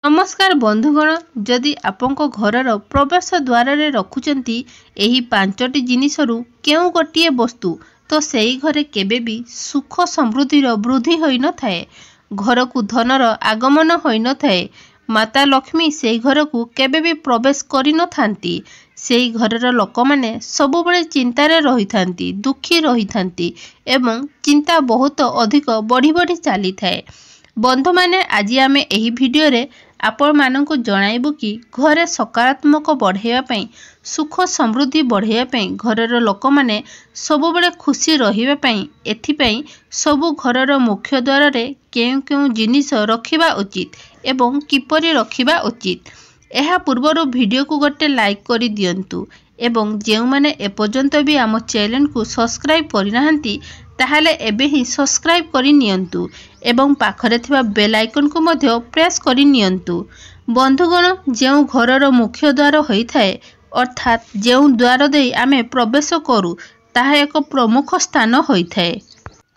नमस्कार बंधुगण, जदि आपंक घरर प्रवेश द्वार रे रखुचंती एही पांचटी जिनिसरु केउ गोटिए वस्तु तो सेई घरे केबे भी सुख समृद्धिर वृद्धि होई न थाए। घर को धनर आगमन होई न थाए। माता लक्ष्मी सेई घर को केबे भी प्रवेश करि न थांती। सेई घरर लोक माने सबुबळे चिंतारे रही थांती, दुखी रही थांती एवं चिंता बहुत अधिक बढ़ी बढ़ी चली थाए। बंधु माने आज आमे एही वीडियो रे आपण मानकु जणाइबु कि घरे सकारात्मक बढ़ाइबा पई, सुख समृद्धि बढ़ाइबा पई, घरर लोक माने सबुबळे खुशी रहिबा पई, एथि पई सबु घरर मुख्य द्वार रे केउ केउ जिनिस रखिबा उचित एवं किपरि रखिबा उचित। एहा पूर्वरु वीडियो को गोटे लाइक करि दियंतु एवं जेउ माने एपर्यंत भी आम चैनल को सब्सक्राइब करि नाहंती ताहाले एबे ही सब्सक्राइब करि नियंतु एवं पाखरे थिबा बेल आइकन को मध्य प्रेस करि नियंतु। बंधुगण, जेउ घरर मुख्य द्वार होई थाए अर्थात जेउ द्वार देई आमे प्रवेश करू ताहा एक प्रमुख स्थान होई थाए।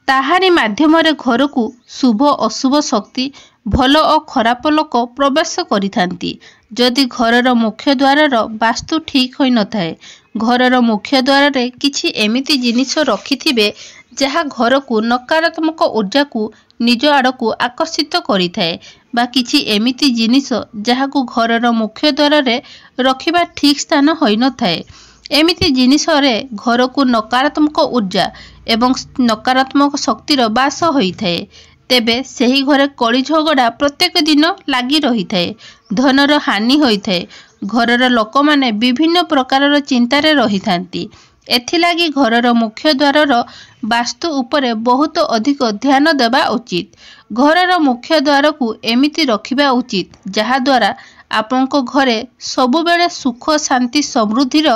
ताहारी माध्यम रे घर को शुभ अशुभ शक्ति, भल और खराब लोक प्रवेश करिथांती। जदि घरर मुख्य द्वारर वास्तु ठीक होई न थाए, घरर मुख्य द्वार रे किछि एमिति जिनिस रखिथिबे जहा घर को नकारात्मक ऊर्जा को निज आड़ को आकर्षित करिथाए, बा किछि एमिति जिनिस जहा को घरर मुख्य द्वार रे रखिबा ठीक स्थान होई न थाए, एमिति जिनिस रे घर को नकारात्मक ऊर्जा एवं नकारात्मक शक्तिर बास होई थाए, तेबे सेही घरे कली झगड़ा प्रत्येक दिन लागी रही थाए, धनर हानि होई थाए, घरर लोक माने विभिन्न प्रकारर चिंतारे रही थांती। एथिलागी घरर मुख्य द्वारर वास्तु उपरे बहुत अधिक ध्यान देबा उचित। घरर मुख्य द्वार को एमिति रखिबा उचित जहा द्वारा आपनक घरे सबुबेले सुख शांति समृद्धिर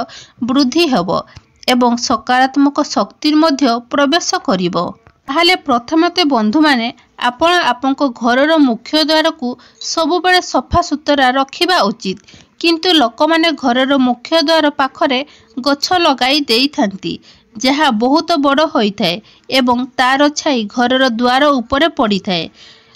वृद्धि हेबो एवं सकारात्मक शक्तिर मध्य प्रवेश करिवो। ताहाले प्रथमते बंधु माने आपण आपनक घरर मुख्य द्वार को सबुबेले सफा सुतरा रखिबा उचित, किंतु लोक माने घरर मुख्य द्वार पाखरे गछ लगाई देई थांती जहा बहुत बड़ होई थाए एवं तार छाई घरर द्वार उपरे पड़ी थाए।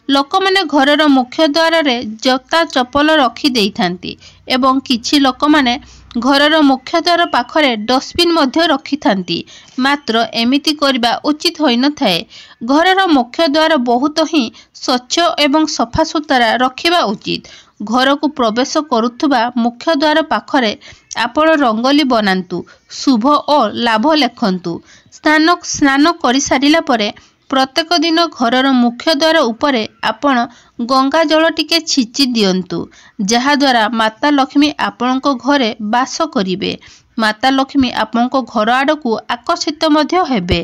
लोक माने घरर मुख्य द्वार रे जता चपल रखी देई थांती एवं किछि लोक माने घरर मुख्य द्वार पाखरे डस्टबिन मध्य रखी थांती, मात्र एमिति करबा उचित होई न थाए। घरर मुख्य द्वार बहुत ही स्वच्छ एवं सफा सुतरा रखिबा उचित। घर को प्रवेश करुथुबा मुख्य द्वार पाखरे आपण रंगोली बनांतु, शुभ और लाभ लेखंतु। स्नान करि सारिला परे प्रत्येक दिन घरर मुख्य द्वार उपरे आपण गंगा जल टिके छिची दियंतु, जहा द्वारा माता लक्ष्मी आपणको घरे बास करिवे। माता लक्ष्मी आपणको घर आड़ को आकर्षित मध्य हेबे।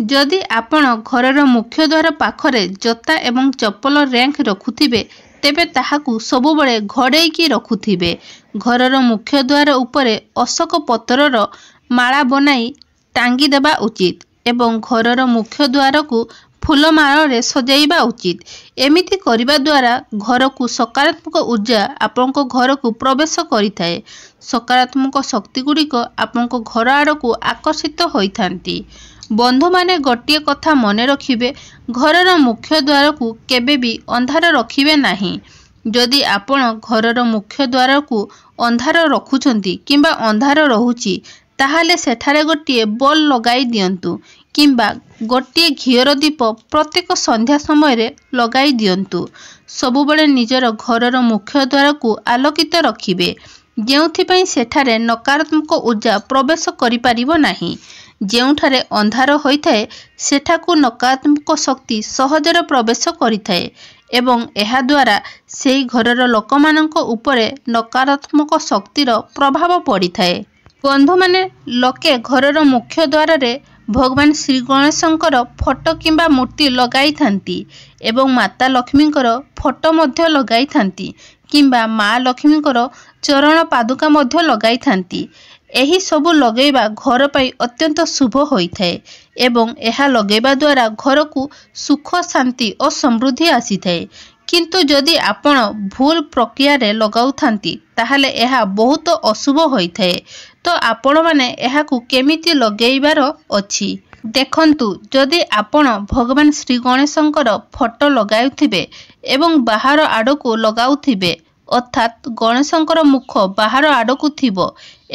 जदि आपण घरर मुख्य द्वार पाखरे जता एवं चप्पल रैंक रखुथिबे तेबे ताहाकू सबुबळे घड़ेकी रखुथिबे। घरर मुख्य द्वार उपरे अशोक पत्रर माला बनाई टांगी देबा उचित एवं घरर मुख्य द्वार को फूलमाल रे सजाइबा उचित। एमिति करिबा द्वारा घर को सकारात्मक ऊर्जा आपनक घर को प्रवेश करिथाए। सकारात्मक शक्ति गुड़िक आपनक घर आड़ को आकर्षित होई थांती। बंधु माने गोटिए कथा मने रखिबे, घरर मुख्य द्वार को केबे भी अंधार रखिबे नाही। जदि आपण घरर मुख्य द्वार को अंधार रखुछंती किंबा अंधार रहुची ताहाले सेठारे गोटिए बल लगाई दियंतु किंबा गोटिए घियर दीप प्रत्येक संध्या समय रे लगाई दियंतु। सबुबळे निजर घरर मुख्य द्वार को आलोकित रखिबे, जेउथिपई सेठारे नकारात्मक ऊर्जा प्रवेश करि पारिबो नाही। जेउठारे अंधार होइथाए सेठाकू नकारात्मक शक्ति सहजरे प्रवेश करिथाए एवं एहा द्वारा सेही घरर लोकमानंक उपरे नकारात्मक शक्तिर प्रभाव पड़िथाए। बंधु माने लोके घरर मुख्य द्वार रे भगवान श्री गणेशंकर फोटो किंबा मूर्ति लगाई थांती एवं माता लक्ष्मींकर फोटो मध्य लगाई थांती किंबा माँ लक्ष्मींकर चरण पादुका मध्य लगाई थांती। एही सबु लगेबा घर पाई अत्यंत शुभ होइथाए एवं एहा लगेबा द्वारा घर को सुख शांति और समृद्धि आसी थाए। किंतु जदि आपण भूल प्रक्रिया रे लगाउ थांती ताहाले एहा बहुत अशुभ होइथाए। तो आपण माने एहा को केमिति लगेइबार अछि देखंतु। जदि आपण भगवान श्री गणेशंकर फोटो लगाउथिबे ଏବଂ ବାହାର ଆଡ଼କୁ ଲଗାଉଥିବେ, ଅର୍ଥାତ୍ ଗଣେଶଙ୍କର ମୁଖ ବାହାର ଆଡ଼କୁ ଥିବ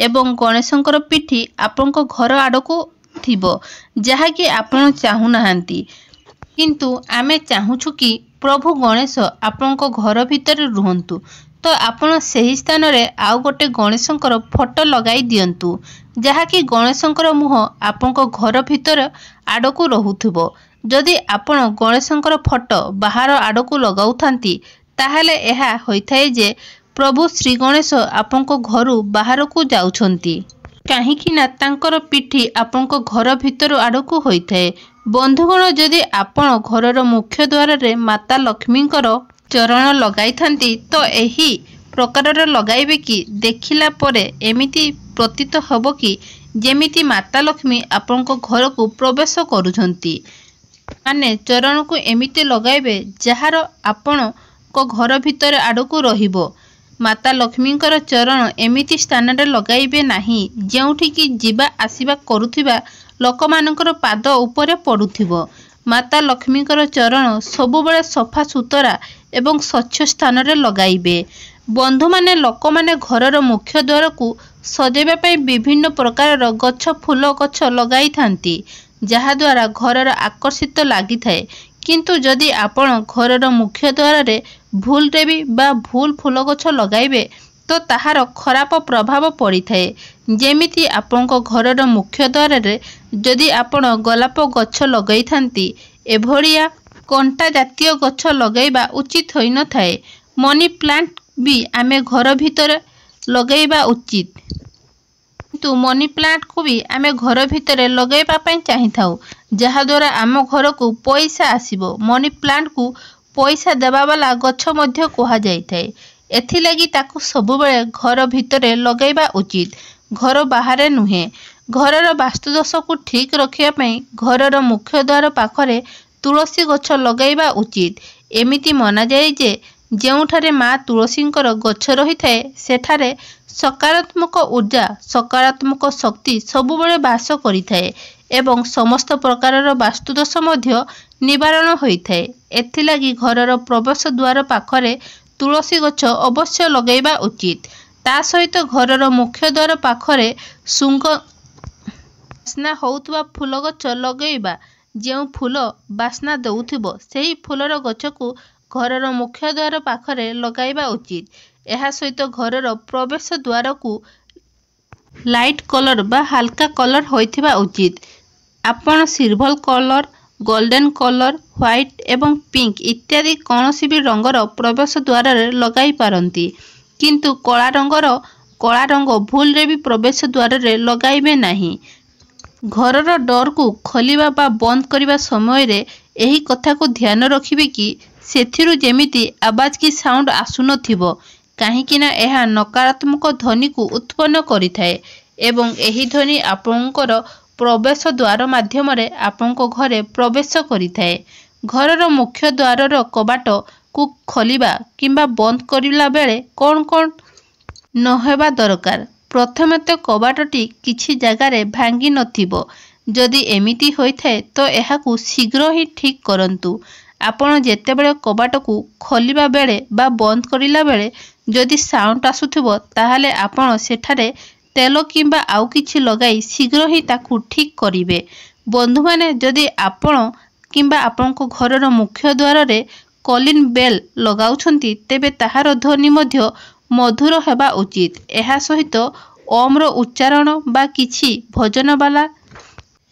ଏବଂ ଗଣେଶଙ୍କର ପିଠି ଆପଣଙ୍କ ଘର ଆଡ଼କୁ ଥିବ, ଯାହାକି ଆପଣ ଚାହୁଁନାହାନ୍ତି। କିନ୍ତୁ ଆମେ ଚାହୁଁଛୁ କି ପ୍ରଭୁ ଗଣେଶ ଆପଣଙ୍କ ଘର ଭିତରେ ରୁହନ୍ତୁ। ତ ଆପଣ ସେହି ସ୍ଥାନରେ ଆଉ ଗୋଟେ ଗଣେଶଙ୍କର ଫଟୋ ଲଗାଇ ଦିଅନ୍ତୁ, ଯାହାକି ଗଣେଶଙ୍କର ମୁହଁ ଆପଣଙ୍କ ଘର ଭିତର ଆଡ଼କୁ ରହୁଥିବ। ଯଦି ଆପଣ ଗଣେଶଙ୍କର ଫଟୋ ବାହାର ଆଡ଼କୁ ଲଗାଉଥାନ୍ତି, ତାହେଲେ ଏହା ହୋଇଥାଏ ଯେ ପ୍ରଭୁ ଶ୍ରୀ ଗଣେଶ ଆପଣଙ୍କ ଘରୁ ବାହାରକୁ ଯାଉଛନ୍ତି, କାହିଁକି ନା ତାଙ୍କର ପିଠି ଆପଣଙ୍କ ଘର ଭିତର ଆଡ଼କୁ ହୋଇଥାଏ। ବନ୍ଧୁଗଣ, ଯଦି ଆପଣ ଘରର ମୁଖ୍ୟ ଦ୍ୱାରରେ ମାତା ଲକ୍ଷ୍ମୀଙ୍କର ଚରଣ ଲଗାଇଥାନ୍ତି, ତ ଏହି ପ୍ରକାରର ଲଗାଇବେ କି ଦେଖିଲା ପରେ ଏମିତି ପ୍ରତୀତ ହେବ କି ଯେମିତି ମାତା ଲକ୍ଷ୍ମୀ ଆପଣଙ୍କ ଘରକୁ ପ୍ରବେଶ କରୁଛନ୍ତି। ମାନେ ଚରଣକୁ ଏମିତି ଲଗାଇବେ ଯାହାର ଆପଣଙ୍କ ଘର ଭିତରେ ଆଡ଼କୁ ରହିବ। ମାତା ଲକ୍ଷ୍ମୀଙ୍କର ଚରଣ ଏମିତି ସ୍ଥାନରେ ଲଗାଇବେ ନାହିଁ ଯେଉଁଠିକି ଯିବା ଆସିବା କରୁଥିବା ଲୋକମାନଙ୍କର ପାଦ ଉପରେ ପଡ଼ୁଥିବ। ମାତା ଲକ୍ଷ୍ମୀଙ୍କର ଚରଣ ସବୁବେଳେ ସଫା ସୁତରା ଏବଂ ସ୍ୱଚ୍ଛ ସ୍ଥାନରେ ଲଗାଇବେ। ବନ୍ଧୁମାନେ, ଲୋକମାନେ ଘରର ମୁଖ୍ୟ ଦ୍ୱାରକୁ ସଜାଇବା ପାଇଁ ବିଭିନ୍ନ ପ୍ରକାରର ଗଛ, ଫୁଲ ଗଛ ଲଗାଇଥାନ୍ତି, ଯାହାଦ୍ୱାରା ଘରର ଆକର୍ଷିତ ଲାଗିଥାଏ। କିନ୍ତୁ ଯଦି ଆପଣ ଘରର ମୁଖ୍ୟ ଦ୍ୱାରରେ ଭୁଲରେ ବି ବା ଭୁଲ ଫୁଲ ଗଛ ଲଗାଇବେ, ତ ତାହାର ଖରାପ ପ୍ରଭାବ ପଡ଼ିଥାଏ। ଯେମିତି ଆପଣଙ୍କ ଘରର ମୁଖ୍ୟ ଦ୍ୱାରରେ ଯଦି ଆପଣ ଗୋଲାପ ଗଛ ଲଗାଇଥାନ୍ତି, ଏଭଳିଆ କଣ୍ଟା ଜାତୀୟ ଗଛ ଲଗାଇବା ଉଚିତ ହୋଇନଥାଏ। ମନି ପ୍ଲାଣ୍ଟ ବି ଆମେ ଘର ଭିତରେ ଲଗାଇବା ଉଚିତ, କିନ୍ତୁ ମନି ପ୍ଲାଣ୍ଟକୁ ବି ଆମେ ଘର ଭିତରେ ଲଗାଇବା ପାଇଁ ଚାହିଁଥାଉ, ଯାହାଦ୍ୱାରା ଆମ ଘରକୁ ପଇସା ଆସିବ। ମନି ପ୍ଲାଣ୍ଟକୁ ପଇସା ଦେବାବାଲା ଗଛ ମଧ୍ୟ କୁହାଯାଇଥାଏ। ଏଥିଲାଗି ତାକୁ ସବୁବେଳେ ଘର ଭିତରେ ଲଗାଇବା ଉଚିତ, ଘର ବାହାରେ ନୁହେଁ। ଘରର ବାସ୍ତୁଦୋଷକୁ ଠିକ୍ ରଖିବା ପାଇଁ ଘରର ମୁଖ୍ୟ ଦ୍ୱାର ପାଖରେ ତୁଳସୀ ଗଛ ଲଗାଇବା ଉଚିତ। ଏମିତି ମନାଯାଏ ଯେ ଯେଉଁଠାରେ ମା ତୁଳସୀଙ୍କର ଗଛ ରହିଥାଏ, ସେଠାରେ ସକାରାତ୍ମକ ଊର୍ଜା, ସକାରାତ୍ମକ ଶକ୍ତି ସବୁବେଳେ ବାସ କରିଥାଏ ଏବଂ ସମସ୍ତ ପ୍ରକାରର ବାସ୍ତୁଦୋଷ ମଧ୍ୟ ନିବାରଣ ହୋଇଥାଏ। ଏଥିଲାଗି ଘରର ପ୍ରବେଶ ଦ୍ୱାର ପାଖରେ ତୁଳସୀ ଗଛ ଅବଶ୍ୟ ଲଗାଇବା ଉଚିତ। ତା ସହିତ ଘରର ମୁଖ୍ୟ ଦ୍ୱାର ପାଖରେ ବାସ୍ନା ହେଉଥିବା ଫୁଲ ଗଛ ଲଗାଇବା। ଯେଉଁ ଫୁଲ ବାସ୍ନା ଦେଉଥିବ, ସେହି ଫୁଲର ଗଛକୁ ଘରର ମୁଖ୍ୟ ଦ୍ୱାର ପାଖରେ ଲଗାଇବା ଉଚିତ। ଏହା ସହିତ ଘରର ପ୍ରବେଶ ଦ୍ୱାରକୁ ଲାଇଟ୍ କଲର ବା ହାଲକା କଲର ହୋଇଥିବା ଉଚିତ। ଆପଣ silver colour, golden colour, white ଏବଂ ପିଙ୍କ ଇତ୍ୟାଦି କୌଣସି ବି ରଙ୍ଗର ପ୍ରବେଶ ଦ୍ୱାରରେ ଲଗାଇ ପାରନ୍ତି, କିନ୍ତୁ କଳା ରଙ୍ଗ ଭୁଲରେ ବି ପ୍ରବେଶ ଦ୍ୱାରରେ ଲଗାଇବେ ନାହିଁ। ଘରର ଡୋରକୁ ଖୋଲିବା ବା ବନ୍ଦ କରିବା ସମୟରେ ଏହି କଥାକୁ ଧ୍ୟାନ ରଖିବେ କି ସେଥିରୁ ଯେମିତି ଆବାଜ କି ସାଉଣ୍ଡ ଆସୁନଥିବ, କାହିଁକି ନା ଏହା ନକାରାତ୍ମକ ଧ୍ୱନିକୁ ଉତ୍ପନ୍ନ କରିଥାଏ ଏବଂ ଏହି ଧ୍ୱନି ଆପଣଙ୍କର ପ୍ରବେଶ ଦ୍ୱାର ମାଧ୍ୟମରେ ଆପଣଙ୍କ ଘରେ ପ୍ରବେଶ କରିଥାଏ। ଘରର ମୁଖ୍ୟ ଦ୍ୱାରର କବାଟକୁ ଖୋଲିବା କିମ୍ବା ବନ୍ଦ କରିଲା ବେଳେ କ'ଣ କ'ଣ ନ ହେବା ଦରକାର? ପ୍ରଥମେ ତ କବାଟଟି କିଛି ଜାଗାରେ ଭାଙ୍ଗି ନଥିବ। ଯଦି ଏମିତି ହୋଇଥାଏ, ତ ଏହାକୁ ଶୀଘ୍ର ହିଁ ଠିକ୍ କରନ୍ତୁ। ଆପଣ ଯେତେବେଳେ କବାଟକୁ ଖୋଲିବା ବେଳେ ବା ବନ୍ଦ କରିଲା ବେଳେ ଯଦି ସାଉଣ୍ଡ ଆସୁଥିବ, ତାହେଲେ ଆପଣ ସେଠାରେ ତେଲ କିମ୍ବା ଆଉ କିଛି ଲଗାଇ ଶୀଘ୍ର ହିଁ ତାକୁ ଠିକ୍ କରିବେ। ବନ୍ଧୁମାନେ, ଯଦି ଆପଣ କିମ୍ବା ଆପଣଙ୍କ ଘରର ମୁଖ୍ୟ ଦ୍ୱାରରେ କଲିଂ ବେଲ୍ ଲଗାଉଛନ୍ତି, ତେବେ ତାହାର ଧ୍ୱନି ମଧ୍ୟ ମଧୁର ହେବା ଉଚିତ। ଏହା ସହିତ ଓମ୍ର ଉଚ୍ଚାରଣ ବା କିଛି ଭଜନବାଲା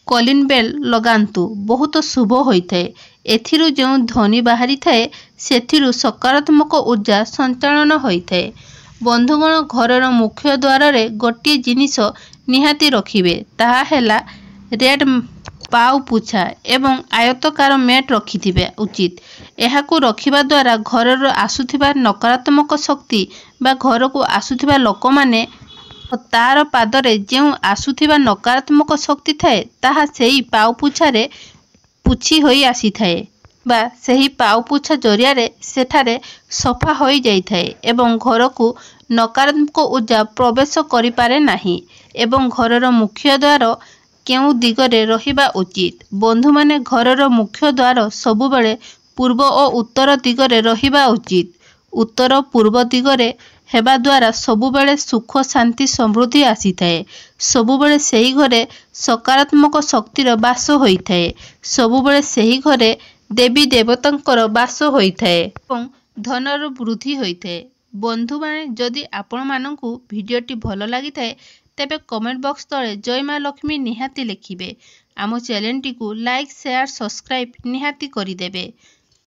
କଲିଂ ବେଲ୍ ଲଗାନ୍ତୁ, ବହୁତ ଶୁଭ ହୋଇଥାଏ। ଏଥିରୁ ଯେଉଁ ଧ୍ୱନି ବାହାରିଥାଏ, ସେଥିରୁ ସକାରାତ୍ମକ ଊର୍ଜା ସଞ୍ଚାଳନ ହୋଇଥାଏ। ବନ୍ଧୁଗଣ, ଘରର ମୁଖ୍ୟ ଦ୍ୱାରରେ ଗୋଟିଏ ଜିନିଷ ନିହାତି ରଖିବେ, ତାହା ହେଲା ରେଡ୍ ପାଉପୋଛା ଏବଂ ଆୟତକାର ମ୍ୟାଟ୍ ରଖିଥିବା ଉଚିତ। ଏହାକୁ ରଖିବା ଦ୍ୱାରା ଘରର ଆସୁଥିବା ନକାରାତ୍ମକ ଶକ୍ତି ବା ଘରକୁ ଆସୁଥିବା ଲୋକମାନେ ତାର ପାଦରେ ଯେଉଁ ଆସୁଥିବା ନକାରାତ୍ମକ ଶକ୍ତି ଥାଏ, ତାହା ସେହି ପାଉପୋଛାରେ ପୋଛି ହୋଇ ଆସିଥାଏ ବା ସେହି ପାଉପୋଛା ଜରିଆରେ ସେଠାରେ ସଫା ହୋଇଯାଇଥାଏ ଏବଂ ଘରକୁ ନକାରାତ୍ମକ ଊର୍ଜା ପ୍ରବେଶ କରିପାରେ ନାହିଁ। ଏବଂ ଘରର ମୁଖ୍ୟ ଦ୍ୱାର କେଉଁ ଦିଗରେ ରହିବା ଉଚିତ? ବନ୍ଧୁମାନେ, ଘରର ମୁଖ୍ୟ ଦ୍ୱାର ସବୁବେଳେ ପୂର୍ବ ଓ ଉତ୍ତର ଦିଗରେ ରହିବା ଉଚିତ। ଉତ୍ତର ପୂର୍ବ ଦିଗରେ ହେବା ଦ୍ୱାରା ସବୁବେଳେ ସୁଖ ଶାନ୍ତି ସମୃଦ୍ଧି ଆସିଥାଏ। ସବୁବେଳେ ସେହି ଘରେ ସକାରାତ୍ମକ ଶକ୍ତିର ବାସ ହୋଇଥାଏ। ସବୁବେଳେ ସେହି ଘରେ ଦେବୀ ଦେବତାଙ୍କର ବାସ ହୋଇଥାଏ ଏବଂ ଧନର ବୃଦ୍ଧି ହୋଇଥାଏ। ବନ୍ଧୁମାନେ, ଯଦି ଆପଣମାନଙ୍କୁ ଭିଡ଼ିଓଟି ଭଲ ଲାଗିଥାଏ ତେବେ କମେଣ୍ଟ ବକ୍ସ ତଳେ ଜୟ ମା ଲକ୍ଷ୍ମୀ ନିହାତି ଲେଖିବେ। ଆମ ଚ୍ୟାନେଲଟିକୁ ଲାଇକ୍, ସେୟାର, ସବସ୍କ୍ରାଇବ୍ ନିହାତି କରିଦେବେ।